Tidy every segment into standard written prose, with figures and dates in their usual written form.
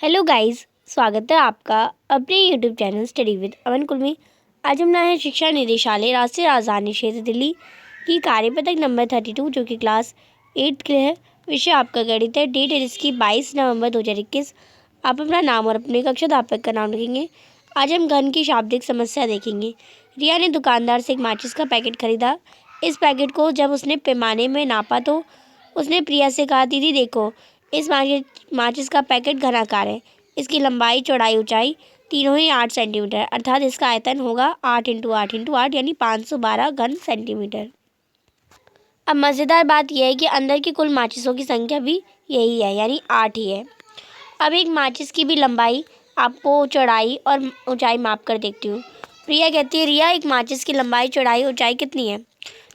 Hello guys, स्वागत है आपका अपने यूट्यूब चैनल स्टडी विद अमन कुल में। आज हम लाए हैं शिक्षा निदेशालय राष्ट्रीय राजधानी क्षेत्र दिल्ली की कार्यपत्रक नंबर 32 जो कि क्लास 8 के लिए है। विषय आपका गणित है। डेट है जिसकी 22 नवंबर 2021। आप अपना नाम और अपने कक्षाध्यापक का नाम लिखेंगे। आज हम घन की शाब्दिक समस्या देखेंगे। रिया ने दुकानदार से एक माचिस का पैकेट खरीदा। इस पैकेट को जब उसने पैमाने में नापा तो उसने प्रिया से कहा, दीदी देखो, इस माचिस का पैकेट घनाकार है। इसकी लंबाई, चौड़ाई, ऊंचाई तीनों ही 8 सेंटीमीटर, अर्थात इसका आयतन होगा 8 इंटू 8 इंटू 8 यानी 512 घन सेंटीमीटर। अब मज़ेदार बात यह है कि अंदर की कुल माचिसों की संख्या भी यही है, यानी 8 ही है। अब एक माचिस की भी लंबाई, आपको चौड़ाई और ऊंचाई माप कर देखती हूँ। प्रिया कहती है, रिया एक माचिस की लंबाई, चौड़ाई, ऊंचाई कितनी है?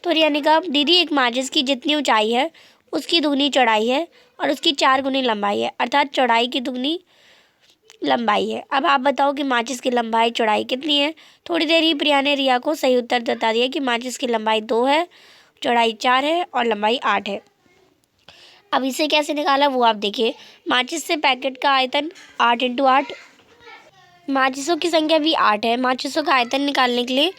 तो रिया ने कहा, दीदी एक माचिस की जितनी ऊंचाई है उसकी दुगनी चौड़ाई है और उसकी 4 गुनी लंबाई है, अर्थात चौड़ाई की दुगनी लंबाई है। अब आप बताओ कि माचिस की लंबाई, चौड़ाई कितनी है? थोड़ी देर ही प्रिया ने रिया को सही उत्तर बता दिया कि माचिस की लंबाई 2 है, चौड़ाई 4 है और लंबाई 8 है। अब इसे कैसे निकाला वो आप देखिए। माचिस से पैकेट का आयतन 8 इंटू 8, माचिसों की संख्या भी 8 है। माचिसों का आयतन निकालने के लिए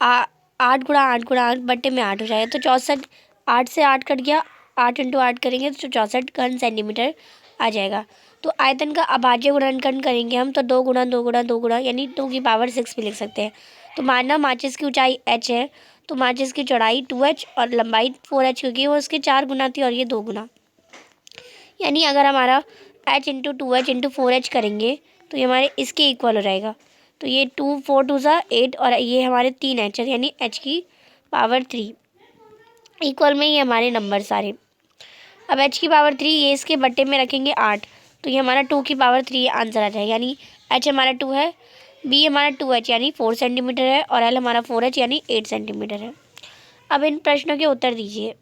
8 गुणा 8 गुणा 8 बट्टे में 8 हो जाएगा, तो 64। 8 से 8 कट गया, 8 इंटू 8 करेंगे तो 64 घन सेंटीमीटर आ जाएगा। तो आयतन का अभाज्य गुणनखंड करेंगे हम, तो 2 गुणा 2 गुणा 2 गुणा यानी 2 की पावर 6 भी लिख सकते हैं। तो मानना माचिस की ऊंचाई h है, तो माचिस की चौड़ाई 2h और लंबाई 4h, क्योंकि वो उसके 4 गुना थी और ये 2 गुना, यानी अगर हमारा h into 2h into 4h करेंगे तो ये हमारे इसके इक्वल हो जाएगा। तो ये 2 4 2 सा 8 और ये हमारे 3h है, यानी h की पावर 3 इक्वल में ये हमारे नंबर सारे। अब h की पावर 3 ये इसके बट्टे में रखेंगे 8, तो ये हमारा 2 की पावर 3 आंसर आ जाएगा, यानी h हमारा 2 है, b हमारा 2h यानी 4 सेंटीमीटर है और l हमारा 4h यानी 8 सेंटीमीटर है। अब इन प्रश्नों के उत्तर दीजिए।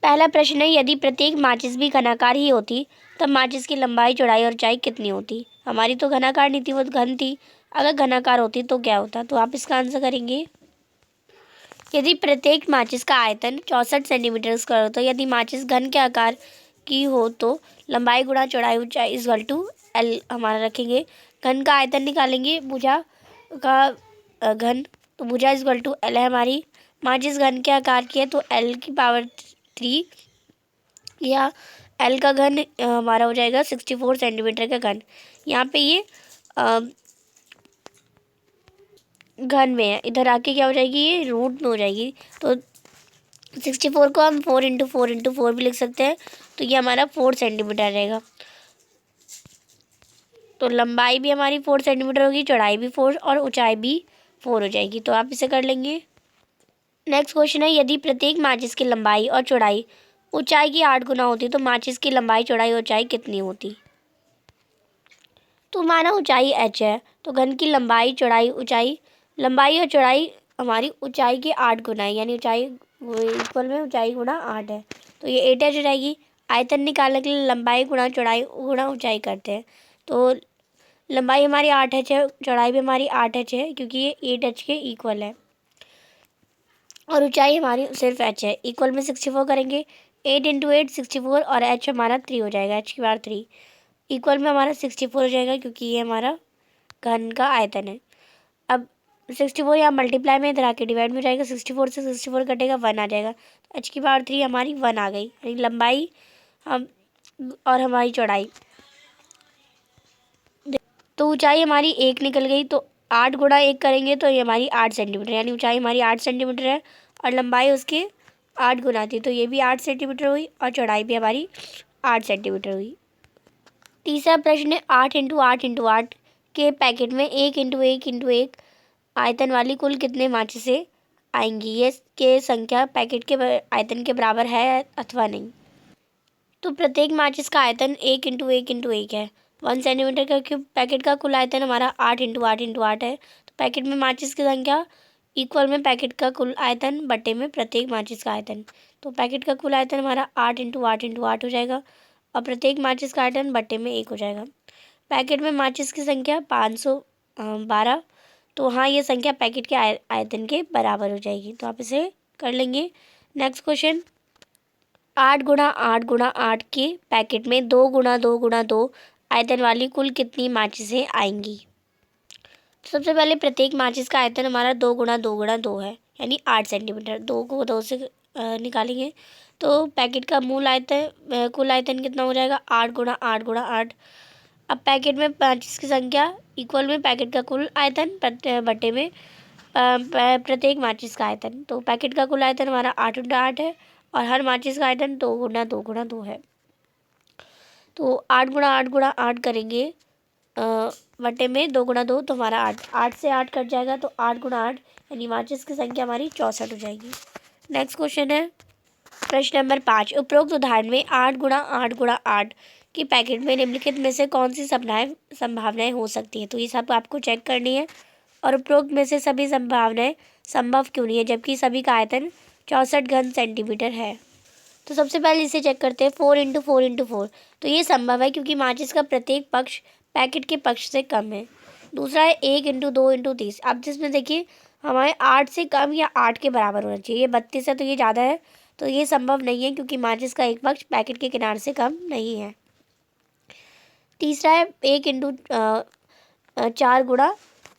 पहला प्रश्न है, यदि प्रत्येक माचिस भी घनाकार ही होती तब माचिस की लंबाई, चौड़ाई और ऊंचाई कितनी होती? हमारी तो घनाकार नहीं थी, वो घन थी। अगर घनाकार होती तो क्या होता? तो आप इसका आंसर करेंगे। यदि प्रत्येक माचिस का आयतन 64 सेंटीमीटर स्क्वायर हो, तो यदि माचिस घन के आकार की हो तो लंबाई गुणा चौड़ाई ऊंचाई इज इक्वल टू एल हमारा रखेंगे। घन का आयतन निकालेंगे, भुजा का घन, तो भुजा इज इक्वल टू एल है हमारी। माचिस घन के आकार की है तो एल की पावर 3 या एल का घन हमारा हो जाएगा 64 सेंटीमीटर का घन। यहाँ पे ये घन में है, इधर आके क्या हो जाएगी, ये रूट में हो जाएगी। तो 64 को हम 4 इंटू 4 इंटू 4 भी लिख सकते हैं, तो ये हमारा 4 सेंटीमीटर रहेगा। तो लंबाई भी हमारी 4 सेंटीमीटर होगी, चौड़ाई भी 4 और ऊंचाई भी 4 हो जाएगी। तो आप इसे कर लेंगे। नेक्स्ट क्वेश्चन है, यदि प्रत्येक माचिस की लंबाई और चौड़ाई ऊंचाई की 8 गुना होती तो माचिस की लंबाई, चौड़ाई, ऊंचाई कितनी होती? तो माना ऊंचाई h है, तो घन की लंबाई, चौड़ाई, ऊंचाई, लंबाई और चौड़ाई हमारी ऊंचाई के 8 गुना है, यानी ऊंचाई इक्वल में ऊंचाई गुणा 8 है, तो ये 8h हो जाएगी। आयतन निकालने के लिए लंबाई गुणा चौड़ाई गुणा ऊंचाई करते हैं, तो लंबाई हमारी 8h है, चौड़ाई भी हमारी 8h है, क्योंकि ये 8h के इक्वल है और ऊंचाई हमारी सिर्फ h है। इक्वल में 64 करेंगे, 8 इंटू 8 64 और h हमारा 3 हो जाएगा, h की बार 3 इक्वल में हमारा 64 हो जाएगा, क्योंकि ये हमारा घन का आयतन है। अब 64 यहाँ मल्टीप्लाई में इधर आके डिवाइड में हो जाएगा, 64 से 64 कटेगा 1 आ जाएगा, h की पावर 3 हमारी 1 आ गई, यानी लंबाई हम और हमारी चौड़ाई। तो ऊंचाई हमारी 1 निकल गई, तो 8 गुणा 1 करेंगे तो ये हमारी 8 सेंटीमीटर, यानी ऊंचाई हमारी 8 सेंटीमीटर है और लंबाई उसके 8 गुना थी, तो ये भी 8 सेंटीमीटर हुई और चौड़ाई भी हमारी 8 सेंटीमीटर हुई। तीसरा प्रश्न है, 8 इंटू 8 इंटू 8 के पैकेट में 1 इंटू 1 इंटू 1 आयतन वाली कुल कितने माचिसें आएंगी? ये के संख्या पैकेट के आयतन के बराबर है अथवा नहीं? तो प्रत्येक माचिस का आयतन 1 इंटू 1 इंटू 1 है, 1 सेंटीमीटर का क्यूब। पैकेट का कुल आयतन हमारा 8 इंटू 8 इंटू 8 है, तो पैकेट में माचिस की संख्या इक्वल में पैकेट का कुल आयतन बटे में प्रत्येक माचिस का आयतन। तो पैकेट का कुल आयतन हमारा 8 इंटू 8 इंटू 8 हो जाएगा और प्रत्येक माचिस का आयतन बटे में 1 हो जाएगा। पैकेट में माचिस की संख्या 512, तो हाँ ये संख्या पैकेट के आयतन के बराबर हो जाएगी, तो आप इसे कर लेंगे। नेक्स्ट क्वेश्चन, 8 गुणा 8 गुणा 8 के पैकेट में 2 गुणा 2 गुणा 2 आयतन वाली कुल कितनी माचिसें आएंगी। तो सबसे पहले प्रत्येक माचिस का आयतन हमारा 2 × 2 × 2 है, यानी 8 सेंटीमीटर। 2 को 2 से निकालेंगे तो पैकेट का मूल आयतन कुल आयतन कितना हो जाएगा, 8 × 8 × 8। अब पैकेट में माचिस की संख्या इक्वल में पैकेट का कुल आयतन बटे में प्रत्येक माचिस का आयतन। तो पैकेट का कुल आयतन हमारा 8 × 8 है और हर माचिस का आयतन 2 × 2 × 2 है। तो 8 × 8 × 8 करेंगे बटे में 2 × 2, तो हमारा 8 से 8 कट जाएगा, तो 8 × 8 यानी माचिस की संख्या हमारी 64 हो जाएगी। नेक्स्ट क्वेश्चन है प्रश्न नंबर 5। उपरोक्त उदाहरण में 8 × 8 × 8 की पैकेट में निम्नलिखित में से कौन सी संभावनाएं हो सकती है। तो ये सब आपको चेक करनी है। और उपरोक्त में से सभी संभावनाएं संभव क्यों नहीं है, जबकि सभी का आयतन 64 घन सेंटीमीटर है। तो सबसे पहले इसे चेक करते हैं 4 × 4 × 4। तो ये संभव है क्योंकि माचिस का प्रत्येक पक्ष पैकेट के पक्ष से कम है। दूसरा है 1 × 2 × 30। अब जिसमें देखिए हमारे 8 से कम या 8 के बराबर होना चाहिए। ये 32 है तो ये ज़्यादा है, तो ये संभव नहीं है क्योंकि माचिस का एक पक्ष पैकेट के किनारे से कम नहीं है। तीसरा है 1 × 4 ×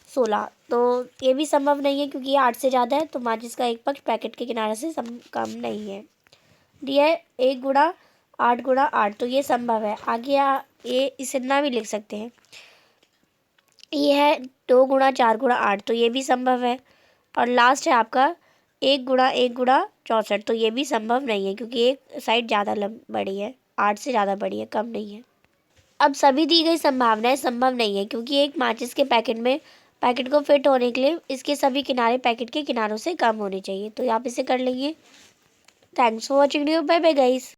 16। तो ये भी संभव नहीं है क्योंकि ये 8 से ज़्यादा है, तो माचिस का एक पक्ष पैकेट के किनारे से कम नहीं है। दिया है 1 × 8 × 8, तो ये संभव है। आगे ये इसे ना भी लिख सकते हैं। ये है 2 × 4 × 8, तो ये भी संभव है। और लास्ट है आपका 1 × 1 × 64, तो ये भी संभव नहीं है क्योंकि एक साइड ज़्यादा बड़ी है, 8 से ज़्यादा बड़ी है, कम नहीं है। अब सभी दी गई संभावनाएं संभव नहीं है क्योंकि एक माचिस के पैकेट को फिट होने के लिए इसके सभी किनारे पैकेट के किनारों से कम होने चाहिए। तो आप इसे कर लेंगे। Thanks for watching video. Bye bye guys.